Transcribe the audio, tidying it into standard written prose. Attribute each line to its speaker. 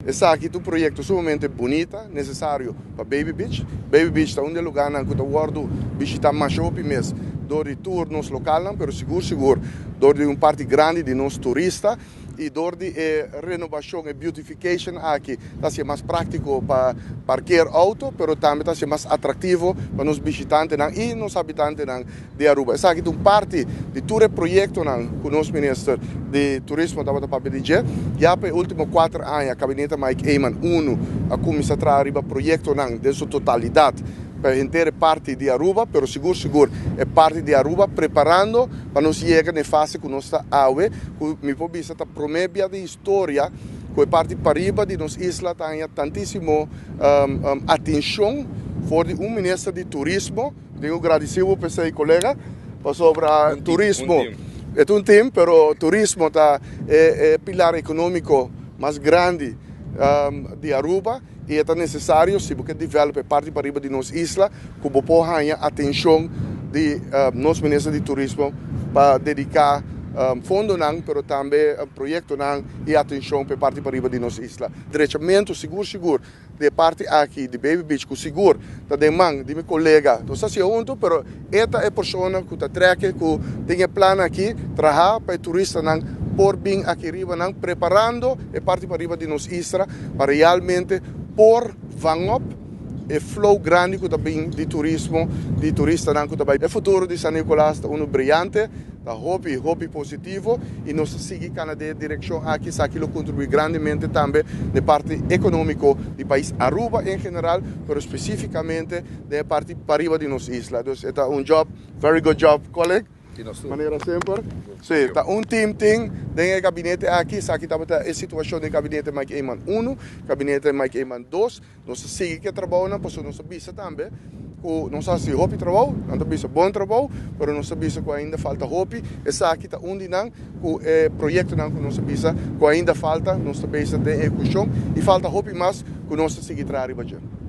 Speaker 1: Esse aqui é um projeto sumamente bonito, necessário para Baby Beach. Baby Beach é um lugar que eu guardo visitar mais shopping mesmo. Door de tour nos local, mas seguro. Door de parte grande de nos turistas e door de renovação e beautification aqui. Está sendo mais prático para parquear auto, mas também está sendo mais atrativo para os visitantes e os habitantes de Aruba. Essa aqui é uma parte de todo o projeto com o nosso ministro de turismo da Papelije. Já para os últimos 4 anos, a gabinete Mike Eyman 1 a começar a trazer o projeto de sua totalidade para a inteira parte de Aruba, mas seguro é parte de Aruba preparando para nos chegar na fase que nós estamos agora, que me pode dizer a promessa de história, que a parte pariba de nossa isla tem tantíssimo atenção for um ministro de turismo, tenho agradecido para esse colega, sobre turismo. É um tempo, mas turismo é o pilar econômico mais grande de Aruba e é necessário, se você desenvolver parte para de nossa isla, que você possa ter atenção de nosso ministro de turismo para dedicar fundo, mas também projeto e atenção para parte para de nossa isla. Diretamente, seguro, de parte aqui de Baby Beach, que seguro, da demanda de meu colega, não sei se é junto, mas esta é a pessoa que está treque, que tem plano aqui, trabalhar para turistas por bem aqui riba, preparando a parte para riba de nossa isla para realmente por van up e flow grande que também de turismo, de turistas que também. O futuro de San Nicolás é brilhante, está hobby positivo e nós seguimos na direção aqui, se aquilo contribui grandemente também na parte econômica do país Aruba em geral, mas especificamente da parte para riba de nossa isla. Então, é job, very good job, colleague. De maneira sempre. Sim, está team tem o gabinete aqui, aqui está a situação do gabinete Mike Eyman 1, gabinete Mike Eyman 2, nós seguimos que trabalhando, pois nós sabemos também, não sei se hobby trabalho, não sabemos bom trabalho, mas não sabemos que ainda falta hobby, essa aqui está onde o projeto que nós sabemos que ainda falta, nós sabemos de execução e falta hobby mais que nós seguimos trabalhando.